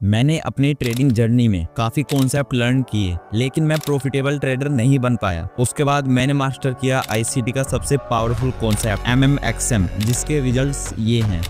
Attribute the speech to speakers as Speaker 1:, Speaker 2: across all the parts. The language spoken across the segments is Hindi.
Speaker 1: मैंने अपनी ट्रेडिंग जर्नी में काफी कॉन्सेप्ट लर्न किए, लेकिन मैं प्रॉफिटेबल ट्रेडर नहीं बन पाया। उसके बाद मैंने मास्टर किया आईसीटी का सबसे पावरफुल कॉन्सेप्ट MMXM, जिसके रिजल्ट्स ये हैं।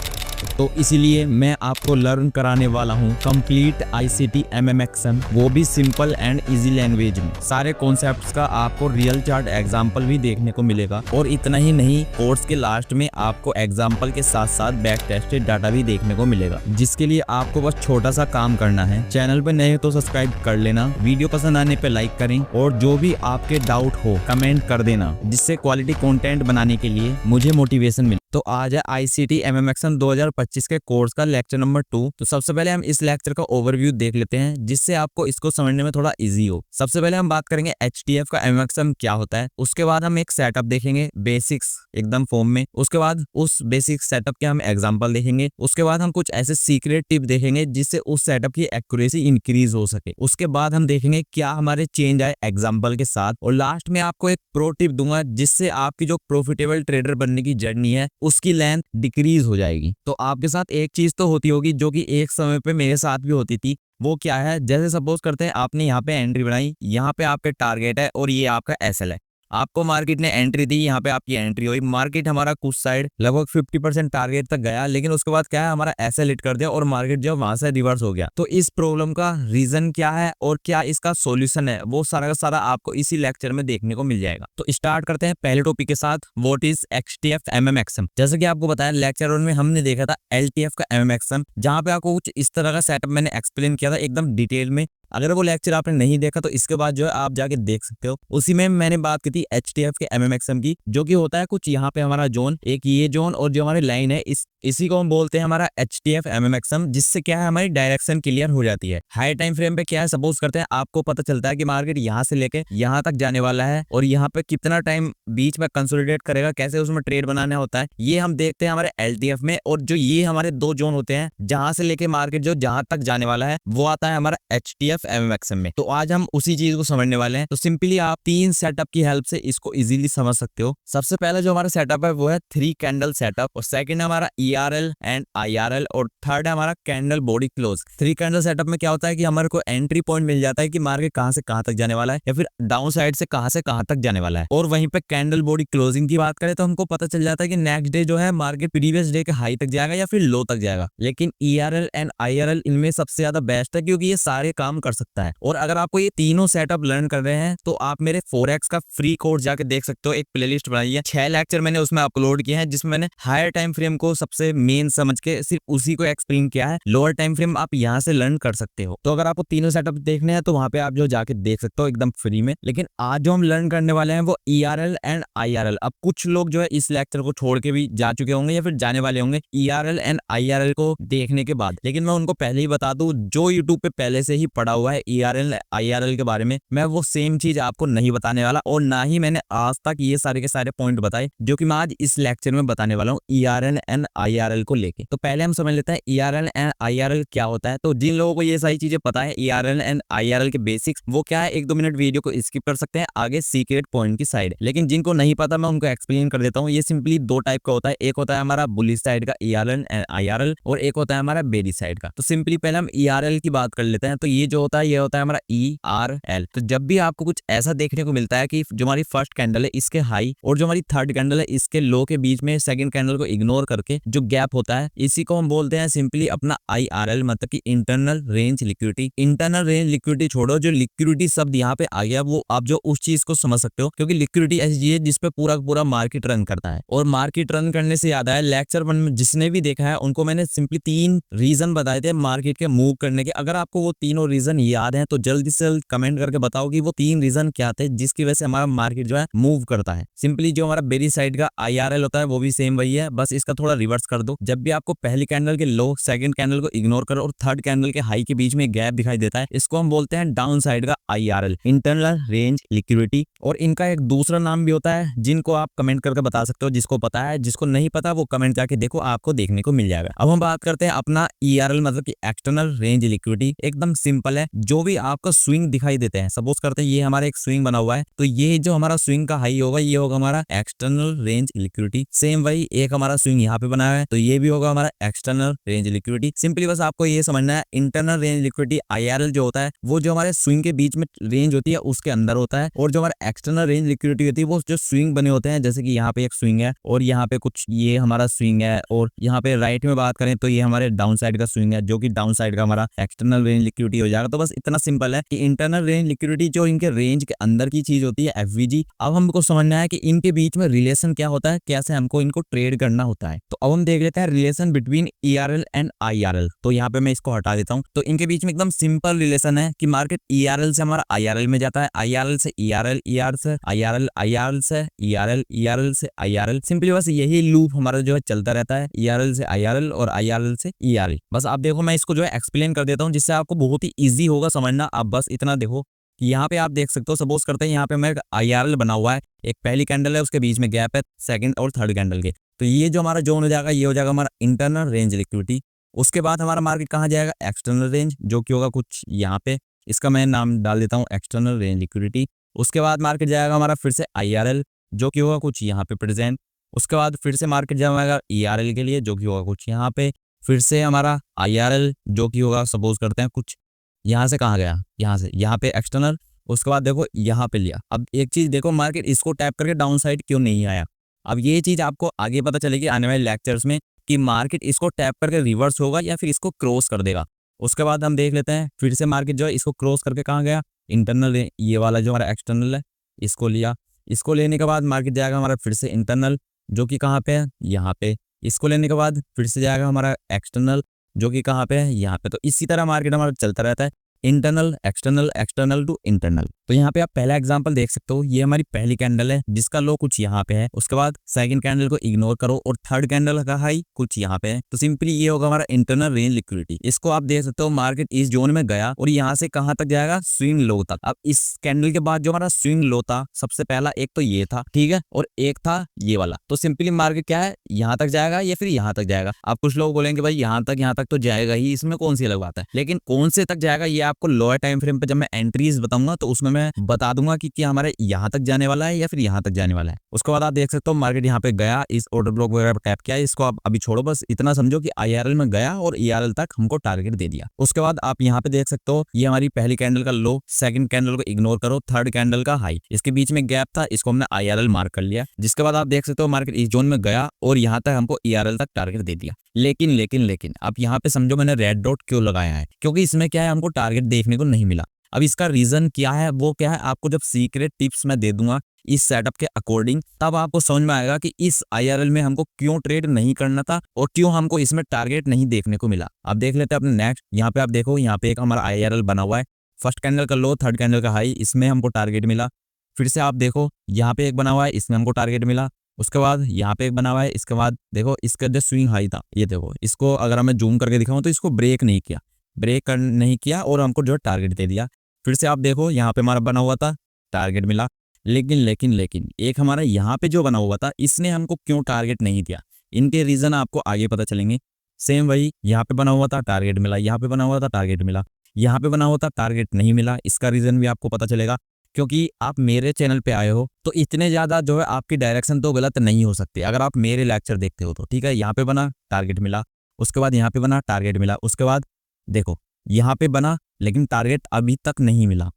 Speaker 1: तो इसीलिए मैं आपको लर्न कराने वाला हूँ कंप्लीट आईसीटी MMXM, वो भी सिंपल एंड इजी लैंग्वेज में। सारे कॉन्सेप्ट्स का आपको रियल चार्ट एग्जांपल भी देखने को मिलेगा, और इतना ही नहीं, कोर्स के लास्ट में आपको एग्जांपल के साथ साथ बैक टेस्टेड डाटा भी देखने को मिलेगा, जिसके लिए आपको बस छोटा सा काम करना है। चैनल पे नए तो सब्सक्राइब कर लेना, वीडियो पसंद आने पे लाइक करें, और जो भी आपके डाउट हो कमेंट कर देना, जिससे क्वालिटी कंटेंट बनाने के लिए मुझे मोटिवेशन मिले। तो आज है आईसीटी MMXM 2025 के कोर्स का लेक्चर नंबर 2। तो सबसे पहले हम इस लेक्चर का ओवरव्यू देख लेते हैं, जिससे आपको इसको समझने में थोड़ा इजी हो। सबसे पहले हम बात करेंगे HTF का MMXM क्या होता है। उसके बाद हम एक सेटअप देखेंगे बेसिक्स एकदम फॉर्म में। उसके बाद उस बेसिक सेटअप के हम एग्जांपल देखेंगे। उसके बाद हम कुछ ऐसे सीक्रेट टिप देखेंगे जिससे उस सेटअप की एक्यूरेसी इंक्रीज हो सके। उसके बाद हम देखेंगे क्या हमारे चेंज आए एग्जाम्पल के साथ, और लास्ट में आपको एक प्रो टिप दूंगा जिससे आपकी जो प्रॉफिटेबल ट्रेडर बनने की जर्नी है उसकी लेंथ डिक्रीज हो जाएगी। तो आपके साथ एक चीज तो होती होगी जो कि एक समय पे मेरे साथ भी होती थी। वो क्या है, जैसे सपोज करते हैं आपने यहाँ पे एंट्री बनाई, यहाँ पे आपके टारगेट है और ये आपका SL है। आपको मार्केट ने एंट्री दी, यहाँ पे आपकी एंट्री हुई, मार्केट हमारा कुछ साइड लगभग 50% टारगेट तक गया, लेकिन उसके बाद क्या है, हमारा SL हिट कर दिया और मार्केट जो वहां से रिवर्स हो गया। तो इस प्रॉब्लम का रीजन क्या है और क्या इसका सॉल्यूशन है, वो सारा का सारा आपको इसी लेक्चर में देखने को मिल जाएगा। तो स्टार्ट करते हैं पहले टॉपिक के साथ, व्हाट इज HTF MMXM। जैसे कि आपको बताया लेक्चर 1 में हमने देखा था LTF का MMXM, जहां पे आपको कुछ इस तरह का सेटअप मैंने एक्सप्लेन किया था एकदम डिटेल में। अगर वो लेक्चर आपने नहीं देखा तो इसके बाद जो है आप जाके देख सकते हो। उसी में मैंने बात की थी HTF के MMXM की, जो कि होता है कुछ यहाँ पे हमारा जोन, एक ये जोन और जो हमारी लाइन है इसी को हम बोलते हैं हमारा HTF MMXM, जिससे क्या है हमारी डायरेक्शन क्लियर हो जाती है। हाई टाइम फ्रेम पे क्या है, सपोज करते हैं आपको पता चलता है कि मार्केट यहाँ से लेके यहाँ तक जाने वाला है, और यहाँ पे कितना टाइम बीच में कंसोलिडेट करेगा, कैसे उसमें ट्रेड बनाना होता है, ये हम देखते हैं हमारे LTF में। और जो ये हमारे दो जोन होते हैं जहां से लेके मार्केट जो जहां तक जाने वाला है, वो आता है हमारा HTF MMXM में। तो आज हम उसी चीज को समझने वाले हैं। तो सिंपली आप 3 सेटअप की हेल्प से इसको इजीली समझ सकते हो। सबसे पहला जो हमारा सेटअप है वो है 3 कैंडल सेटअप, और सेकंड हमारा ERL एंड IRL, और थर्ड है हमारा candle body close. 3 candle setup में क्या होता है कि हमारे को एंट्री पॉइंट मिल जाता है कि मार्केट कहां से कहां तक जाने वाला है, या फिर डाउन साइड से कहां तक जाने वाला है। और वहीं पे कैंडल बॉडी क्लोजिंग की बात करें तो हमको पता चल जाता है कि नेक्स्ट डे जो है मार्केट प्रीवियस डे के हाई तक जाएगा या फिर लो तक जाएगा। लेकिन ERL एंड IRL इनमें सबसे ज्यादा बेस्ट है, क्योंकि ये सारे काम कर सकता है। और अगर आपको ये तीनों सेटअप लर्न कर रहे हैं तो आप मेरे फोरेक्स का फ्री कोर्स जाके देख सकते हो। एक प्लेलिस्ट बनाई है, 6 लेक्चर मैंने उसमें अपलोड किए हैं, जिसमें मैंने हायर टाइम फ्रेम को सबसे मेन समझ के सिर्फ उसी को एक्सप्लेन किया है। लोअर टाइम फ्रेम आप यहाँ से लर्न कर सकते हो। तो अगर आपको तीनों सेटअप देखने हैं तो वहां पे आप जो जाके देख सकते हो एकदम फ्री में। लेकिन आज जो हम लर्न करने वाले हैं वो ERL एंड IRL। अब कुछ लोग जो है इस लेक्चर को छोड़ के भी जा चुके होंगे या फिर जाने वाले होंगे ERL एंड IRL को देखने के बाद, लेकिन मैं उनको पहले ही बता दूं, जो यूट्यूब पे पहले से ही पढ़ा हुआ है ERL IRL के बारे में, मैं वो सेम चीज आपको नहीं बताने वाला, और ना ही मैंने आज तक ये सारे के सारे पॉइंट बताए जो कि मैं आज इस लेक्चर में बताने वाला हूँ ERL एंड IRL को लेके। तो पहले हम समझ लेते हैं ERL एंड IRL क्या होता है। तो जिन लोगों को ये सारी चीजें पता है ERL एंड IRL के बेसिक्स, वो क्या है, 1-2 मिनट वीडियो को स्किप कर सकते हैं आगे सीक्रेट पॉइंट की साइड। लेकिन जिनको नहीं पता मैं उनको एक्सप्लेन कर देता हूँ। ये सिंपली 2 टाइप का होता है, एक होता है हमारा बुलिश साइड का ERL एंड IRL, और एक होता है हमारा बेरिश साइड का। तो सिंपली पहले हम ERL की बात कर लेते हैं। तो ये जो होता है ये होता है हमारा ERL। तो जब भी आपको कुछ ऐसा देखने को मिलता है कि जो हमारी फर्स्ट कैंडल है इसके हाई और जो हमारी थर्ड कैंडल है इसके लो के बीच में सेकंड कैंडल को इग्नोर करके जो गैप होता है, इसी को हम बोलते हैं सिंपली अपना IRL, मतलब कि internal range liquidity. Internal range liquidity छोड़ो, जो लिक्विडिटी शब्द यहाँ पे आ गया वो आप जो उस चीज को समझ सकते हो, क्योंकि लिक्विडिटी ऐसी चीज है जिसपे पूरा मार्केट रन करता है। और मार्केट रन करने से याद आया, लेक्चर 1 में जिसने भी देखा है उनको मैंने सिंपली 3 रीजन बताए थे मार्केट के मूव करने के। अगर आपको वो तीनों रीजन याद है तो जल्दी से कमेंट करके बताओ कि वो 3 रीजन क्या थे जिसकी वजह से हमारा मार्केट जो है मूव करता है। सिंपली जो हमारा बेरी साइड का IRL होता है वो भी सेम वही है, बस इसका थोड़ा रिवर्स कर दो। जब भी आपको पहली कैंडल के लो, सेकंड कैंडल को इग्नोर करो और थर्ड कैंडल के हाई के बीच में गैप दिखाई देता है, इसको हम बोलते हैं डाउन साइड का IRL, इंटरनल रेंज लिक्विडिटी। और इनका एक दूसरा नाम भी होता है जिनको आप कमेंट करके बता सकते हो, जिसको पता है, जिसको नहीं पता वो कमेंट जाके देखो, आपको देखने को मिल जाएगा। अब हम बात करते हैं अपना ERL, मतलब कि एक्सटर्नल रेंज लिक्विडिटी। एकदम सिंपल है, जो भी आपका स्विंग दिखाई देते हैं, सपोज करते हैं ये हमारा एक स्विंग बना हुआ है, तो ये जो हमारा स्विंग का हाई होगा ये होगा हमारा एक्सटर्नल रेंज लिक्विडिटी। सेम वही एक हमारा स्विंग यहाँ पे बना है, तो ये भी होगा हमारा एक्सटर्नल रेंज लिक्विडिटी। सिंपली बस आपको ये समझना है, इंटरनल रेंज लिक्विडिटी IRL जो होता है वो जो हमारे स्विंग के बीच में रेंज होती है उसके अंदर होता है, और जो हमारा एक्सटर्नल रेंज लिक्विडिटी होती है वो जो स्विंग बने होते हैं, जैसे कि यहाँ पे एक स्विंग है और यहाँ पे कुछ ये हमारा स्विंग है, और यहाँ पे राइट में बात करें तो ये हमारे डाउन साइड का स्विंग है, जो कि डाउन साइड का हमारा एक्सटर्नल रेंज लिक्विडिटी हो जाएगा। तो बस इतना सिंपल है कि इंटरनल रेंज लिक्विडिटी जो इनके रेंज के अंदर की चीज होती है FVG। अब हमको समझना है कि इनके बीच में रिलेशन क्या होता है, कैसे हमको इनको ट्रेड करना होता है। तो अब हम देख लेते हैं relation between ERL and IRL। तो यहाँ पे मैं इसको हटा देता हूँ। तो इनके बीच में एकदम सिंपल रिलेशन है कि मार्केट ERL से हमारा IRL में जाता है, IRL से ERL, ERL से IRL, IRL से ERL, ERL से IRL। सिंपली बस यही लूप हमारा जो है चलता रहता है, ERL से IRL और IRL से ERL। बस आप देखो मैं इसको जो है एक्सप्लेन कर देता हूँ जिससे आपको बहुत ही ईजी होगा समझना। आप बस इतना देखो कि यहाँ पे आप देख सकते हो, सपोज करते हैं यहाँ पे मैं IRL बना हुआ है, एक पहली कैंडल है उसके बीच में गैप है सेकंड और थर्ड कैंडल के, तो ये जो हमारा जोन हो जाएगा ये हो जाएगा हमारा इंटरनल रेंज लिक्विडिटी। उसके बाद हमारा मार्केट कहाँ जाएगा, एक्सटर्नल रेंज, जो कि होगा कुछ यहाँ पे, इसका मैं नाम डाल देता हूँ एक्सटर्नल रेंज लिक्विडिटी। उसके बाद मार्केट जाएगा हमारा फिर से IRL, जो कि होगा कुछ यहाँ पे प्रेजेंट। उसके बाद फिर से मार्केट जाएगा ERL के लिए, जो कि होगा कुछ यहाँ पे, फिर से हमारा IRL जो कि होगा सपोज करते हैं कुछ यहाँ से, कहाँ गया, यहाँ से यहाँ पे एक्सटर्नल। उसके बाद देखो यहाँ पे लिया। अब एक चीज देखो, मार्केट इसको टैप करके डाउन साइड क्यों नहीं आया। अब ये चीज आपको आगे पता चलेगी आने वाले लेक्चर्स में कि मार्केट इसको टैप करके रिवर्स होगा या फिर इसको क्रॉस कर देगा। उसके बाद हम देख लेते हैं फिर से मार्केट जो है इसको क्रॉस करके कहाँ गया, इंटरनल, ये वाला जो हमारा एक्सटर्नल है इसको लिया। इसको लेने के बाद मार्केट जाएगा हमारा फिर से इंटरनल, जो कि कहाँ पे है, यहाँ पे। इसको लेने के बाद फिर से जाएगा हमारा एक्सटर्नल, जो कि कहाँ पे है, यहाँ पे। तो इसी तरह मार्केट हमारा चलता रहता है, internal external, external to internal. तो यहाँ पे आप पहला एग्जांपल देख सकते हो, ये हमारी पहली कैंडल है जिसका लो कुछ यहाँ पे है। उसके बाद सेकंड कैंडल को इग्नोर करो और थर्ड कैंडल का हाई कुछ यहाँ पे है। तो सिंपली ये होगा हमारा इंटरनल रेंज लिक्विडिटी। इसको आप देख सकते हो, मार्केट इस जोन में गया और यहाँ से कहाँ तक जाएगा, स्विंग लो तक। अब इस कैंडल के बाद जो हमारा स्विंग लो था, सबसे पहला एक तो ये था, ठीक है, और एक था ये वाला। तो सिंपली मार्केट क्या है, यहाँ तक जाएगा या फिर यहाँ तक जाएगा। आप कुछ लोग बोलेंगे भाई यहाँ तक तो जाएगा ही, इसमें कौन सी अलग बात है। लेकिन कौन से तक जाएगा ये आपको लोअर टाइम फ्रेम पे जब मैं एंट्रीज बताऊंगा तो उसमें मैं बता दूंगा कि क्या हमारे यहाँ तक जाने वाला है या फिर यहाँ तक जाने वाला है। उसके बाद आप देख सकते हो मार्केट यहाँ पे गया, इस ऑर्डर ब्लॉक वगैरह पर टैप किया। इसको आप अभी छोड़ो, बस इतना समझो कि IRL में गया और ERL तक हमको टारगेट दे दिया। उसके बाद आप यहाँ पे देख सकते हो ये हमारी पहली कैंडल का लो, सेकंड कैंडल को इग्नोर करो, थर्ड कैंडल का हाई, इसके बीच में गैप था, इसको हमने IRL मार्क कर लिया। जिसके बाद आप देख सकते हो मार्केट इस जोन में गया और यहाँ तक हमको ERL तक टारगेट दे दिया। लेकिन आप यहाँ पे समझो मैंने रेड डॉट क्यों लगाया है, क्योंकि इसमें क्या है, हमको टारगेट देखने को नहीं मिला। अब इसका रीजन क्या है, वो क्या है, आपको जब सीक्रेट टिप्स मैं दे दूंगा इस सेटअप के अकॉर्डिंग, तब आपको समझ में आएगा कि इस IRL में हमको क्यों ट्रेड नहीं करना था और क्यों हमको इसमें टारगेट नहीं देखने को मिला। अब देख लेते हैं अपने नेक्स्ट। यहाँ पे आप देखो, यहाँ पे एक हमारा IRL बना हुआ है, फर्स्ट कैंडल का लो, थर्ड कैंडल का हाई, इसमें हमको टारगेट मिला। फिर से आप देखो यहाँ पे एक बना हुआ है, इसमें हमको टारगेट मिला। उसके बाद यहाँ पे एक बना हुआ है, इसके बाद देखो इसका जो स्विंग हाई था, ये देखो, इसको अगर मैं जूम करके दिखाऊं तो इसको ब्रेक नहीं किया और हमको जो टारगेट दे दिया। फिर से आप देखो यहाँ पे हमारा बना हुआ था, टारगेट मिला। लेकिन एक हमारा यहाँ पे जो बना हुआ था, इसने हमको क्यों टारगेट नहीं दिया, इनके रीजन आपको आगे पता चलेंगे। सेम वही, यहाँ पे बना हुआ था, टारगेट मिला, यहाँ पे बना हुआ था, टारगेट मिला, यहाँ पे बना हुआ था, टारगेट नहीं मिला। इसका रीजन भी आपको पता चलेगा, क्योंकि आप मेरे चैनल पे आए हो तो इतने ज्यादा जो है आपकी डायरेक्शन तो गलत नहीं हो सकती अगर आप मेरे लेक्चर देखते हो तो, ठीक है। यहाँ पे बना, टारगेट मिला, उसके बाद यहाँ पे बना, टारगेट मिला, उसके बाद देखो यहाँ पे बना लेकिन टारगेट अभी तक नहीं मिला,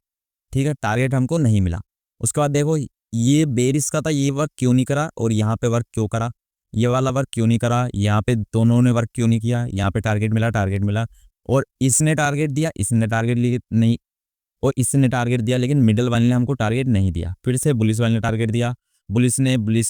Speaker 1: ठीक है, टारगेट हमको नहीं मिला। उसके बाद देखो ये बेरिस का था, ये वर्क क्यों नहीं करा और यहाँ पे वर्क क्यों करा, ये वाला वर्क क्यों नहीं करा, यहाँ पे दोनों ने वर्क क्यों नहीं किया। यहाँ पे टारगेट मिला और इसने टारगेट दिया, इसने टारगेट नहीं, और इसने टारगेट दिया, लेकिन मिडल वाले ने हमको टारगेट नहीं दिया। फिर से बुलिस वाले ने टारगेट दिया, बुलिस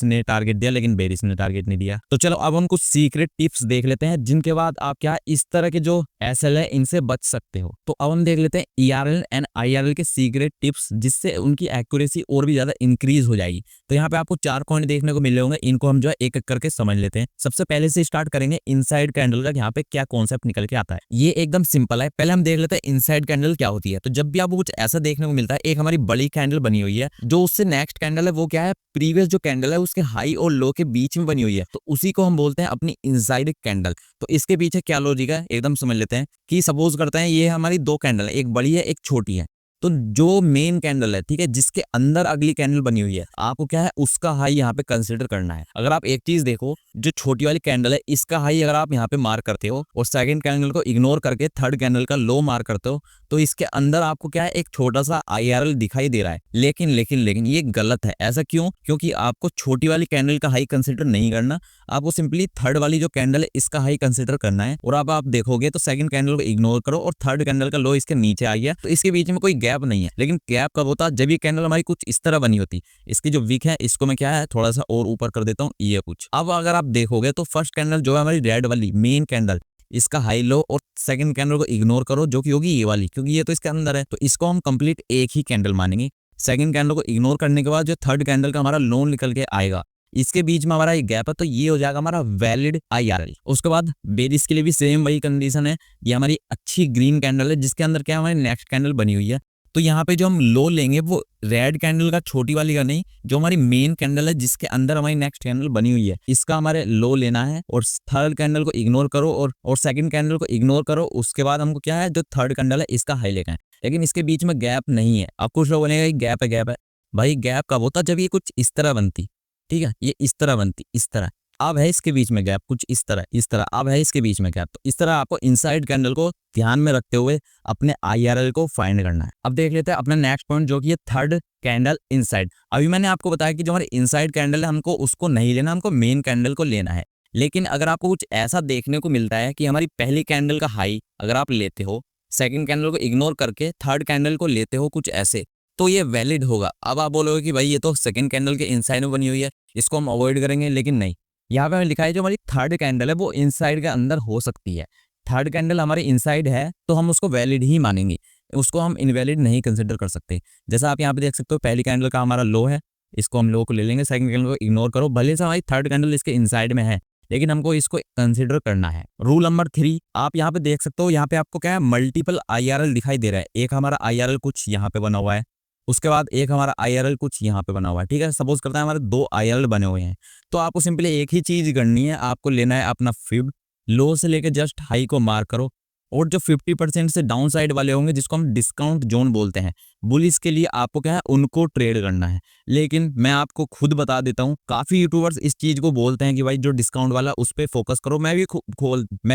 Speaker 1: ने टारगेट दिया, लेकिन बेरिस ने टारगेट नहीं दिया। तो चलो अब हम कुछ सीक्रेट टिप्स देख लेते हैं, जिनके बाद आप क्या इस तरह के जो SL है इनसे बच सकते हो। तो अब हम देख लेते हैं ERL एंड IRL के सीक्रेट टिप्स, जिससे उनकी एक्यूरेसी और भी ज्यादा इंक्रीज हो जाएगी। तो यहाँ पे आपको 4 पॉइंट देखने को मिले होंगे, इनको हम जो है एक एक करके समझ लेते हैं। सबसे पहले से स्टार्ट करेंगे इनसाइड कैंडल का, यहाँ पे क्या कॉन्सेप्ट निकल के आता है। ये एकदम सिंपल है, पहले हम देख लेते हैं इनसाइड कैंडल क्या होती है। तो जब भी आपको कुछ ऐसा देखने को मिलता है, एक हमारी बड़ी कैंडल बनी हुई है, जो उससे नेक्स्ट कैंडल है वो क्या है, प्रीवियस जो कैंडल है उसके हाई और लो के बीच में बनी हुई है, तो उसी को हम बोलते हैं अपनी इनसाइड कैंडल। तो इसके पीछे क्या लॉजिक है एकदम समझ लेते हैं कि सपोज करते हैं ये हमारी दो कैंडल है, एक बड़ी है एक छोटी है। तो जो मेन कैंडल है, ठीक है, जिसके अंदर अगली कैंडल बनी हुई है, आपको क्या है उसका हाई यहाँ पे कंसिडर करना है। अगर आप एक चीज देखो, जो छोटी वाली कैंडल है इसका हाई अगर आप यहाँ पे मार्क करते हो और सेकंड कैंडल को इग्नोर करके थर्ड कैंडल का लो मार्क करते हो, तो इसके अंदर आपको क्या है एक छोटा सा IRL दिखाई दे रहा है। लेकिन लेकिन लेकिन ये गलत है। ऐसा क्यों? क्योंकि आपको छोटी वाली कैंडल का हाई कंसिडर नहीं करना, आपको सिंपली थर्ड वाली जो कैंडल है इसका हाई कंसिडर करना है। और अब आप देखोगे तो सेकंड कैंडल को इग्नोर करो और थर्ड कैंडल का लो इसके नीचे आ गया, तो इसके बीच में कोई गैप नहीं है। लेकिन गैप कब होता है? जब ये कैंडल हमारी कुछ इस तरह बनी होती। इसकी जो विक है इसको मैं क्या है थोड़ा सा और ऊपर कर देता हूँ, ये कुछ। अब अगर आप देखोगे तो फर्स्ट कैंडल जो है हमारी रेड वाली मेन कैंडल, इसका हाई लो और सेकंड कैंडल को इग्नोर करो जो कि होगी ये वाली, क्योंकि ये तो इसके अंदर है, तो इसको हम कंप्लीट एक ही कैंडल मानेंगे। सेकंड कैंडल को इग्नोर करने के बाद जो थर्ड कैंडल का हमारा लो निकल के आएगा, इसके बीच में हमारा एक गैप है, तो ये हो जाएगा हमारा वैलिड IRL। उसके बाद बेरिस के लिए भी सेम वही कंडीशन है। ये हमारी अच्छी ग्रीन कैंडल है जिसके अंदर क्या हमारी नेक्स्ट कैंडल बनी हुई है। तो यहाँ पे जो हम लो लेंगे वो रेड कैंडल का, छोटी वाली का नहीं, जो हमारी मेन कैंडल है जिसके अंदर हमारी नेक्स्ट कैंडल बनी हुई है, इसका हमारे लो लेना है। और थर्ड कैंडल को इग्नोर करो और सेकंड कैंडल को इग्नोर करो। उसके बाद हमको क्या है जो थर्ड कैंडल है इसका हाई लेना है। लेकिन इसके बीच में गैप नहीं है। अब कुछ लोग बोलेंगे गैप है गैप है। भाई गैप कब होता? जब ये कुछ इस तरह बनती, ठीक है, ये इस तरह बनती, इस तरह। अब है इसके बीच में गैप कुछ इस तरह अब है इसके बीच में गैप। तो इस तरह आपको इनसाइड कैंडल को ध्यान में रखते हुए अपने IRL को फाइंड करना है। अब देख लेते हैं अपना नेक्स्ट पॉइंट जो कि है थर्ड कैंडल इनसाइड। अभी मैंने आपको बताया कि जो हमारी इनसाइड कैंडल है हमको उसको नहीं लेना, हमको मेन कैंडल को लेना है। लेकिन अगर आपको कुछ ऐसा देखने को मिलता है कि हमारी पहली कैंडल का हाई अगर आप लेते हो, सेकंड कैंडल को इग्नोर करके थर्ड कैंडल को लेते हो कुछ ऐसे, तो ये वैलिड होगा। अब आप बोलोगे कि भाई ये तो सेकंड कैंडल के इनसाइड में बनी हुई है, इसको हम अवॉइड करेंगे। लेकिन नहीं, यहाँ पे हमें लिखा है जो हमारी थर्ड कैंडल है वो इनसाइड के अंदर हो सकती है। थर्ड कैंडल हमारी इनसाइड है तो हम उसको वैलिड ही मानेंगे, उसको हम इनवैलिड नहीं कंसिडर कर सकते। जैसा आप यहाँ पे देख सकते हो पहली कैंडल का हमारा लो है, इसको हम लो को ले लेंगे, सेकंड कैंडल को इग्नोर करो। भले से हमारी थर्ड कैंडल इसके इनसाइड में है लेकिन हमको इसको कंसिडर करना है। रूल नंबर 3 आप यहाँ पे देख सकते हो, यहाँ पे आपको क्या है मल्टीपल IRL दिखाई दे रहा है। एक हमारा IRL कुछ यहाँ पे बना हुआ है, उसके बाद एक हमारा IRL कुछ यहाँ पे बना हुआ है, ठीक है। सपोज करता है हमारे 2 IRL बने हुए हैं, तो आपको सिंपली एक ही चीज करनी है, आपको लेना है अपना फिब, लो से लेके जस्ट हाई को मार्क करो। और जो 50% से डाउन साइड वाले होंगे जिसको हम डिस्काउंट जोन बोलते हैं, बुलिस के लिए आपको क्या है उनको ट्रेड करना है। लेकिन मैं आपको खुद बता देता हूँ, काफी यूट्यूबर्स इस चीज को बोलते हैं कि भाई जो डिस्काउंट वाला उस पर फोकस करो। मैं भी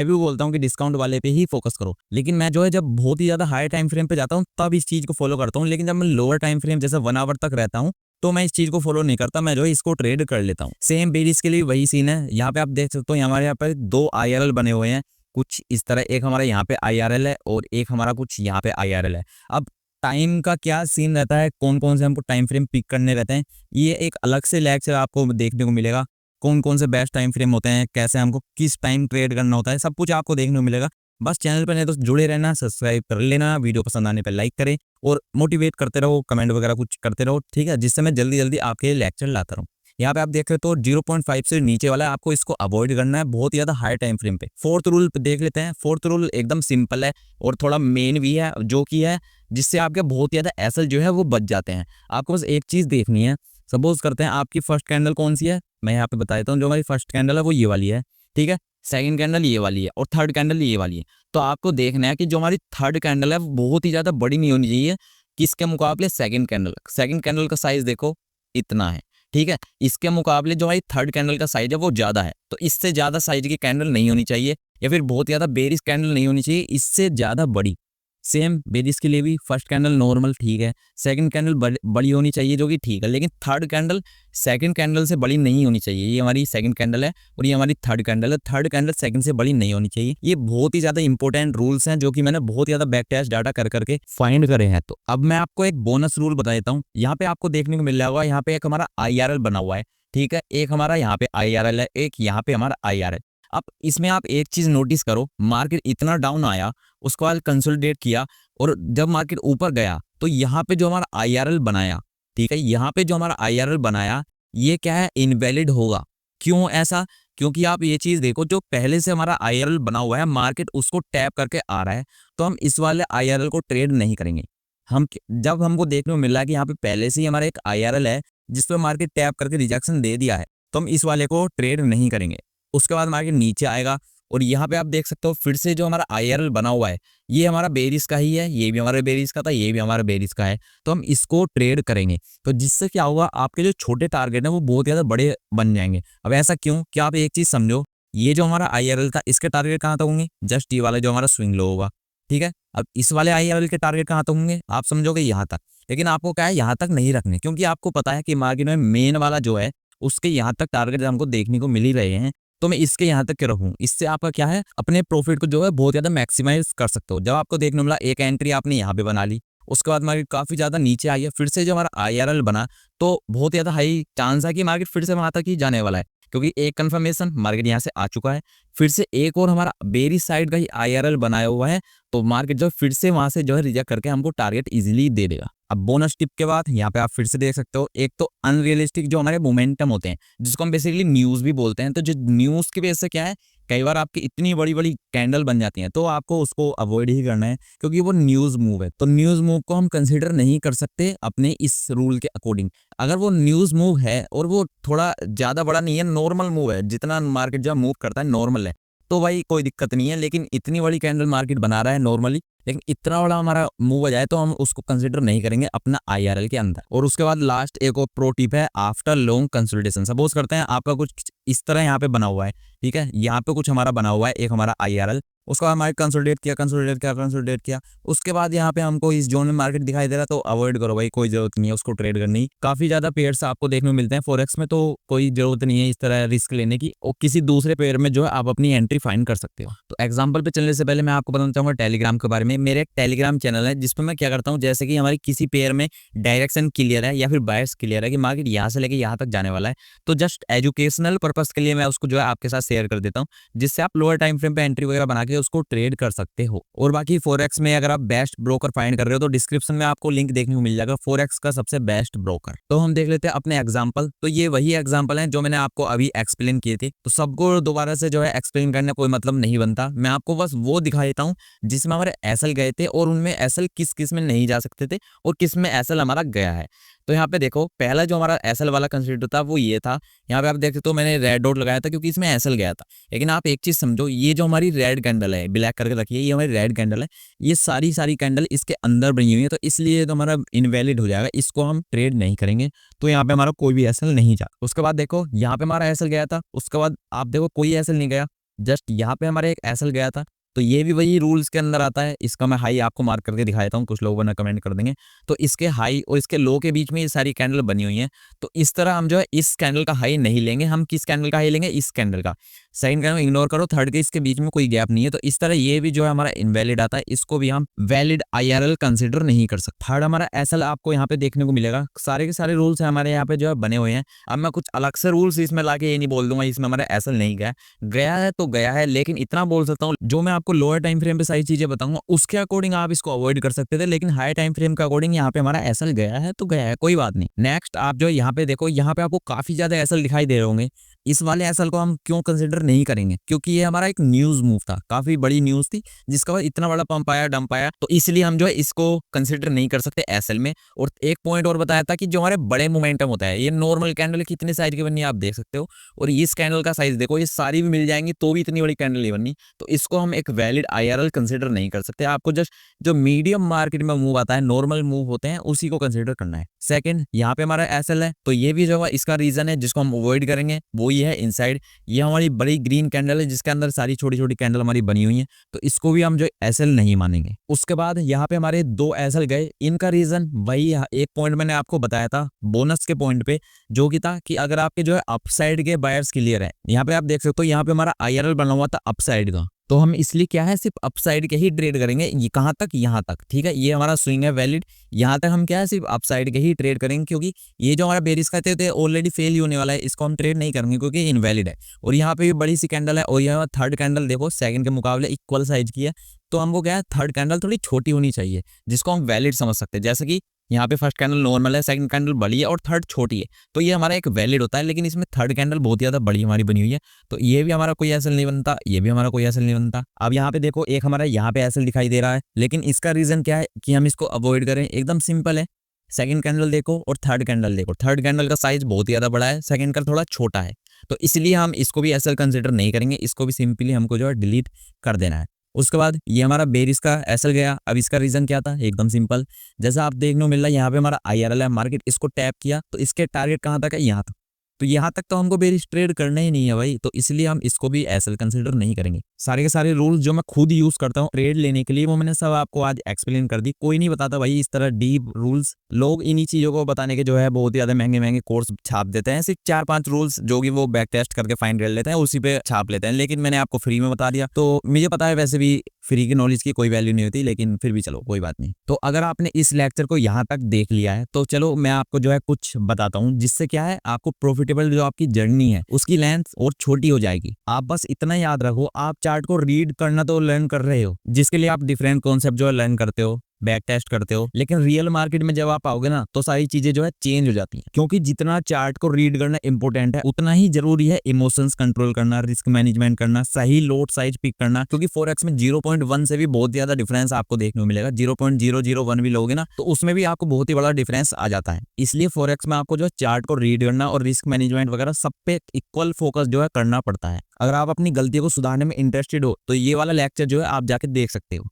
Speaker 1: बोलता हूँ कि डिस्काउंट वाले पे ही फोकस करो। लेकिन मैं जो है जब बहुत ही ज्यादा हाई टाइम फ्रेम पे जाता हूँ तब इस चीज को फॉलो करता हूँ। लेकिन जब मैं लोअर टाइम फ्रेम जैसे 1 आवर तक रहता हूँ तो मैं इस चीज को फॉलो नहीं करता, मैं जो है इसको ट्रेड कर लेता हूँ। सेम बेरिस के लिए वही सीन है। यहाँ पे आप देख सकते हो हमारे यहाँ पे 2 IRL बने हुए हैं कुछ इस तरह, एक हमारा यहाँ पे IRL है और एक हमारा कुछ यहाँ पे IRL है। अब टाइम का क्या सीन रहता है, कौन कौन से हमको टाइम फ्रेम पिक करने रहते हैं, ये एक अलग से लेक्चर आपको देखने को मिलेगा। कौन कौन से बेस्ट टाइम फ्रेम होते हैं, कैसे हमको किस टाइम ट्रेड करना होता है, सब कुछ आपको देखने को मिलेगा। बस चैनल पर नहीं तो जुड़े रहना, सब्सक्राइब कर लेना, वीडियो पसंद आने पर लाइक करें और मोटिवेट करते रहो, कमेंट वगैरह कुछ करते रहो, ठीक है, जिससे मैं जल्दी जल्दी आपके लेक्चर लाता रहूँ। यहाँ पे आप देख रहे हो तो 0.5 से नीचे वाला है, आपको इसको अवॉइड करना है बहुत ज्यादा हाई टाइम फ्रेम पे। फोर्थ रूल देख लेते हैं। फोर्थ रूल एकदम सिंपल है और थोड़ा मेन भी है, जो कि है जिससे आपके बहुत ज्यादा एसएल जो है वो बच जाते हैं। आपको बस एक चीज देखनी है, सपोज करते हैं आपकी फर्स्ट कैंडल कौन सी है, मैं यहाँ पे बता देता हूँ। जो हमारी फर्स्ट कैंडल है वो ये वाली है, ठीक है, सेकंड कैंडल ये वाली है और थर्ड कैंडल ये वाली है। तो आपको देखना है कि जो हमारी थर्ड कैंडल है वो बहुत ही ज्यादा बड़ी नहीं होनी चाहिए किसके मुकाबले, सेकंड कैंडल। सेकंड कैंडल का साइज देखो इतना है, ठीक है, इसके मुकाबले जो हमारी थर्ड कैंडल का साइज है वो ज्यादा है। तो इससे ज्यादा साइज की कैंडल नहीं होनी चाहिए, या फिर बहुत ज्यादा बेरिश कैंडल नहीं होनी चाहिए, इससे ज्यादा बड़ी। सेम बेरिस के लिए भी फर्स्ट कैंडल नॉर्मल ठीक है, सेकंड कैंडल बड़ी होनी चाहिए जो कि ठीक है, लेकिन थर्ड कैंडल सेकंड कैंडल से बड़ी नहीं होनी चाहिए। ये हमारी सेकंड कैंडल है और ये हमारी थर्ड कैंडल है, थर्ड कैंडल सेकंड से बड़ी नहीं होनी चाहिए। ये बहुत ही ज्यादा इंपॉर्टेंट रूल्स हैं जो कि मैंने बहुत ज्यादा बैक टेस्ट डाटा कर करके फाइंड करे हैं। तो अब मैं आपको एक बोनस रूल बता देता हूँ। यहाँ पे आपको देखने को मिल जाएगा, यहाँ पे एक हमारा IRL बना हुआ है, ठीक है, एक हमारा यहाँ पे IRL है, एक यहाँ पे हमारा IRL। अब इसमें आप एक चीज नोटिस करो, मार्केट इतना डाउन आया, उसको बाद कंसोलिडेट किया और जब मार्केट ऊपर गया तो यहाँ पे जो हमारा IRL बनाया, ठीक है, यहाँ पे जो हमारा IRL बनाया ये क्या है, इनवैलिड होगा। क्यों ऐसा? क्योंकि आप ये चीज देखो, जो पहले से हमारा IRL बना हुआ है मार्केट उसको टैप करके आ रहा है, तो हम इस वाले IRL को ट्रेड नहीं करेंगे। हम जब हमको देखने को मिल रहा है कि यहाँ पे पहले से ही हमारा एक IRL है जिस पर मार्केट टैप करके रिजेक्शन दे दिया है, तो हम इस वाले को ट्रेड नहीं करेंगे। उसके बाद मार्केट नीचे आएगा और यहाँ पे आप देख सकते हो फिर से जो हमारा IRL बना हुआ है ये हमारा बेरिस का ही है, ये भी हमारा बेरिस का था, ये भी हमारा बेरिस का है, तो हम इसको ट्रेड करेंगे। तो जिससे क्या होगा, आपके जो छोटे टारगेट है वो बहुत ज़्यादा बड़े बन जाएंगे। अब ऐसा क्यों, क्या आप एक चीज़ समझो, ये जो हमारा IRL था इसके टारगेट कहाँ तक होंगे, जस्ट ये वाला जो हमारा स्विंग लो होगा, ठीक है। अब इस वाले IRL के टारगेट कहाँ तक होंगे, आप समझोगे यहाँ तक, लेकिन आपको क्या है यहाँ तक नहीं रखने, क्योंकि आपको पता है कि मार्केट में मेन वाला जो है उसके यहाँ तक टारगेट हमको देखने को मिल ही रहे हैं, तो मैं इसके यहाँ तक क्यों रखूँ। इससे आपका क्या है, अपने प्रॉफिट को जो है बहुत ज़्यादा मैक्सिमाइज कर सकते हो। जब आपको देखने मिला एक एंट्री आपने यहाँ पे बना ली, उसके बाद मार्केट काफ़ी ज़्यादा नीचे आई है, फिर से जो हमारा IRL बना, तो बहुत ज़्यादा हाई चांस है कि मार्केट फिर से वहाँ तक ही जाने वाला है, क्योंकि एक कंफर्मेशन मार्केट यहाँ से आ चुका है, फिर से एक और हमारा बेरी साइड का ही IRL बनाया हुआ है, तो मार्केट जो फिर से वहां से जो है रिजेक्ट करके हमको टारगेट इजीली दे देगा। अब बोनस टिप के बाद यहाँ पे आप फिर से देख सकते हो, एक तो अनरियलिस्टिक जो हमारे मोमेंटम होते हैं, जिसको हम बेसिकली न्यूज भी बोलते हैं, तो जो न्यूज की वजह से क्या है, कई बार आपकी इतनी बड़ी बड़ी कैंडल बन जाती हैं, तो आपको उसको अवॉइड ही करना है, क्योंकि वो न्यूज मूव है। तो न्यूज मूव को हम कंसिडर नहीं कर सकते अपने इस रूल के अकॉर्डिंग। अगर वो न्यूज मूव है और वो थोड़ा ज्यादा बड़ा नहीं है, नॉर्मल मूव है, जितना मार्केट जो मूव करता है नॉर्मल है, तो भाई कोई दिक्कत नहीं है। लेकिन इतनी बड़ी कैंडल मार्केट बना रहा है नॉर्मली, लेकिन इतना बड़ा हमारा मूव आ जाए तो हम उसको कंसिडर नहीं करेंगे अपना IRL के अंदर। और उसके बाद लास्ट एक और प्रो टिप है, आफ्टर लॉन्ग कंसोलिडेशन। सपोज करते हैं आपका कुछ इस तरह यहाँ पे बना हुआ है, ठीक है, यहाँ पे कुछ हमारा बना हुआ है एक हमारा IRL, उसको हमारे कंसोलिडेट किया, उसके बाद यहाँ पे हमको इस जोन में मार्केट दिखाई दे रहा है, तो अवॉइड करो भाई, कोई जरूरत नहीं है उसको ट्रेड करने की। काफी ज्यादा पेयर्स आपको देखने को मिलते हैं फॉरेक्स में, तो कोई जरूरत नहीं है इस तरह रिस्क लेने की, और किसी दूसरे पेयर में जो है आप अपनी एंट्री फाइंड कर सकते हो। तो एग्जाम्पल पे चलने से पहले मैं आपको बताना चाहूंगा टेलीग्राम के बारे में। मेरे एक टेलीग्राम चैनल है जिसपे मैं क्या करता हूँ, जैसे कि हमारी किसी पेयर में डायरेक्शन क्लियर है या फिर बायर्स क्लियर है कि मार्केट यहाँ से लेके यहाँ तक जाने वाला है, तो जस्ट एजुकेशनल पर्पज के लिए मैं उसको जो है आपके साथ शेयर कर देता हूँ, जिससे आप लोअर टाइम फ्रेम पे एंट्री वगैरह बना के उसको ट्रेड कर सकते हो। और बाकी फॉरेक्स में अगर आप बेस्ट ब्रोकर फाइंड कर रहे हो, तो डिस्क्रिप्शन में आपको लिंक देखने को मिल जाएगा फॉरेक्स का सबसे बेस्ट ब्रोकर। तो हम देख लेते हैं अपने एग्जांपल। तो ये वही एग्जांपल हैं जो मैंने आपको अभी एक्सप्लेन किए थे, तो सबको दोबारा से जो है एक्सप्लेन करने कोई मतलब नहीं बनता। मैं आपको बस वो दिखा देता हूँ जिसमें हमारे एसएल गए थे और उनमें एसएल किस किस में नहीं जा सकते थे और किस में एसएल हमारा गया है। तो यहाँ पे देखो, पहला जो हमारा एसएल वाला कंसिडर था वो ये था। यहाँ पे आप देख सकते हो मैंने रेड डॉट लगाया था क्योंकि इसमें एसएल गया था। लेकिन आप एक चीज समझो, ये जो हमारी रेड कैंडल है, ब्लैक करके रखिए, ये हमारी रेड कैंडल है, ये सारी कैंडल इसके अंदर बनी हुई है, तो इसलिए तो हमारा इनवैलिड हो जाएगा, इसको हम ट्रेड नहीं करेंगे। तो यहाँ पे हमारा कोई भी एसएल नहीं जा। उसके बाद देखो यहाँ पे हमारा एसएल गया था, उसके बाद आप देखो कोई एसएल नहीं गया, जस्ट यहाँ पे हमारे एक एसएल गया था। तो ये भी वही रूल्स के अंदर आता है। इसका मैं हाई आपको मार्क करके दिखा देता हूँ, कुछ लोग वरना कमेंट कर देंगे। तो इसके हाई और इसके लो के बीच में ये सारी कैंडल बनी हुई हैं, तो इस तरह हम जो है इस कैंडल का हाई नहीं लेंगे। हम किस कैंडल का हाई लेंगे? इस कैंडल का। सेकंड कैंडल इग्नोर करो, थर्ड के इसके बीच में कोई गैप नहीं है, तो इस तरह ये भी जो है हमारा इनवैलिड आता है, इसको भी हम वैलिड IRL कंसिडर नहीं कर सकते। थर्ड हमारा एसएल आपको यहाँ पे देखने को मिलेगा। सारे के सारे रूल्स है हमारे यहाँ पे जो है बने हुए हैं। अब मैं कुछ अलग से रूल्स इसमें लाके ये नहीं बोल दूंगा इसमें हमारा एसएल नहीं गया, गया है तो गया है, लेकिन इतना बोल सकता हूँ जो मैं आपको लोअर टाइम फ्रेम पे सारी चीजें बताऊंगा उसके अकॉर्डिंग आप इसको अवॉइड कर सकते थे, लेकिन हाई टाइम फ्रेम के अकॉर्डिंग यहाँ पे हमारा एसएल गया है तो गया है, कोई बात नहीं। नेक्स्ट आप जो यहाँ पे देखो, यहाँ पे आपको काफी ज्यादा एसएल दिखाई दे रहे होंगे। इस वाले एसएल को हम क्यों कंसिडर नहीं करेंगे? क्योंकि ये हमारा एक न्यूज मूव था, काफी बड़ी न्यूज थी, जिसका बाद इतना बड़ा पंप आया, डंप आया, तो इसलिए हम जो है इसको कंसिडर नहीं कर सकते एसएल में। और एक पॉइंट और बताया था कि जो हमारे बड़े मोमेंटम होता है, ये नॉर्मल कैंडल कितने साइज की बननी है आप देख सकते हो, और इस कैंडल का साइज देखो, ये सारी भी मिल जाएंगी तो भी इतनी बड़ी कैंडल नहीं बननी, तो इसको हम एक वैलिड IRL कंसिडर नहीं कर सकते। आपको जस्ट जो मीडियम मार्केट में मूव आता है, नॉर्मल मूव होते हैं, उसी को कंसिडर करना है। सेकंड, यहाँ पे हमारा एसएल है, तो ये भी जो है इसका रीजन है जिसको हम अवॉइड करेंगे, वो ये है इनसाइड। ये हमारी बड़ी ग्रीन कैंडल है जिसके अंदर सारी छोटी छोटी कैंडल हमारी बनी हुई है, तो इसको भी हम जो एसएल नहीं मानेंगे। उसके बाद यहाँ पे हमारे 2 एसएल गए, इनका रीजन वही एक पॉइंट मैंने आपको बताया था बोनस के पॉइंट पे, जो कि था कि अगर आपके जो है अपसाइड के बायर्स क्लियर है, यहाँ पे आप देख सकते हो, यहाँ पे हमारा IRL बना हुआ था अपसाइड का, तो हम इसलिए क्या है सिर्फ अपसाइड के ही ट्रेड करेंगे। ये कहाँ तक? यहाँ तक, ठीक है, ये हमारा स्विंग है वैलिड, यहाँ तक हम क्या है सिर्फ अपसाइड के ही ट्रेड करेंगे, क्योंकि ये जो हमारा बेरिस का थे ऑलरेडी फेल ही होने वाला है, इसको हम ट्रेड नहीं करेंगे क्योंकि इनवैलिड है। और यहाँ पे भी बड़ी सी कैंडल है, और यहाँ थर्ड कैंडल देखो सेकंड के मुकाबले इक्वल साइज की है, तो हमको क्या है थर्ड कैंडल थोड़ी छोटी होनी चाहिए, जिसको हम वैलिड समझ सकते हैं। जैसे कि यहाँ पे फर्स्ट कैंडल नॉर्मल है, सेकंड कैंडल बड़ी है और थर्ड छोटी है, तो ये हमारा एक वैलिड होता है। लेकिन इसमें थर्ड कैंडल बहुत ज्यादा बड़ी हमारी बनी हुई है, तो ये भी हमारा कोई एसएल नहीं बनता, ये भी हमारा कोई एसएल नहीं बनता। अब यहाँ पे देखो एक हमारा यहाँ पे एसएल दिखाई दे रहा है, लेकिन इसका रीजन क्या है कि हम इसको अवॉइड करें? एकदम सिंपल है, सेकंड कैंडल देखो और थर्ड कैंडल देखो, थर्ड कैंडल का साइज बहुत ही ज्यादा बड़ा है, सेकंड का थोड़ा छोटा है, तो इसलिए हम इसको भी एसएल कंसिडर नहीं करेंगे, इसको भी सिंपली हमको जो है डिलीट कर देना है। उसके बाद ये हमारा बेरिस का एसएल गया। अब इसका रीजन क्या था, एकदम सिंपल, जैसा आप देखने को मिल रहा है यहाँ पे हमारा आईआरएल है, मार्केट इसको टैप किया तो इसके टारगेट कहाँ तक है, यहाँ तक, तो यहाँ तक तो हमको बेरिश ट्रेड करना ही नहीं है भाई, तो इसलिए हम इसको भी एसएल कंसिडर नहीं करेंगे। सारे के सारे रूल्स जो मैं खुद यूज करता हूँ ट्रेड लेने के लिए वो मैंने सब आपको आज एक्सप्लेन कर दी। कोई नहीं बताता भाई इस तरह डीप रूल्स, लोग इन्हीं चीजों को बताने के जो है बहुत ही ज्यादा महंगे महंगे कोर्स छाप देते हैं, सिर्फ 4-5 रूल्स जो कि वो बैक टेस्ट करके फाइन कर लेते हैं उसी पे छाप लेते हैं, लेकिन मैंने आपको फ्री में बता दिया। तो मुझे पता है वैसे भी फ्री की नॉलेज की कोई वैल्यू नहीं होती, लेकिन फिर भी चलो कोई बात नहीं। तो अगर आपने इस लेक्चर को यहाँ तक देख लिया है तो चलो मैं आपको जो है कुछ बताता हूँ जिससे क्या है आपको प्रॉफिटेबल जो आपकी जर्नी है उसकी लेंथ और छोटी हो जाएगी। आप बस इतना याद रखो, आप चार्ट को रीड करना तो लर्न कर रहे हो, जिसके लिए आप डिफरेंट कॉन्सेप्ट जो है लर्न करते हो, बैक टेस्ट करते हो, लेकिन रियल मार्केट में जब आप आओगे ना तो सारी चीजें जो है चेंज हो जाती हैं, क्योंकि जितना चार्ट को रीड करना इंपॉर्टेंट है उतना ही जरूरी है इमोशंस कंट्रोल करना, रिस्क मैनेजमेंट करना, सही लोड साइज पिक करना, क्योंकि फॉरेक्स में 0.1 से भी बहुत ज्यादा डिफरेंस आपको देखने को मिलेगा। 0.001 भी लोगे ना तो उसमें भी आपको बहुत ही बड़ा डिफरेंस आ जाता है। इसलिए फॉरेक्स में आपको जो है चार्ट को रीड करना और रिस्क मैनेजमेंट वगैरह सब पे इक्वल फोकस जो है करना पड़ता है। अगर आप अपनी गलतियों को सुधारने में इंटरेस्टेड हो तो ये वाला लेक्चर जो है आप जाके देख सकते हो।